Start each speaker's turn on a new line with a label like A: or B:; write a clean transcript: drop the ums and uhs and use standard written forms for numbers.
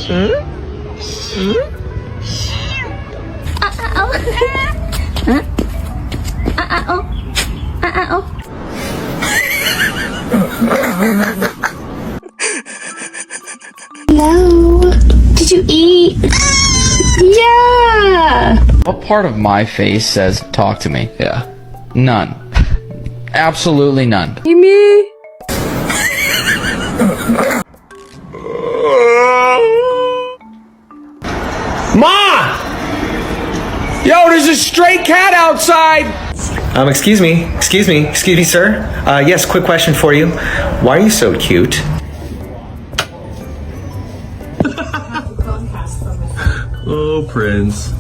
A: Hello. Did you eat? Yeah.
B: What part of my face says talk to me? Yeah. None. Absolutely none.
A: Me?
C: Ma! Yo, there's a stray cat outside!
D: Excuse me, sir. Yes, quick question for you. Why are you so cute?
E: Oh, Prince.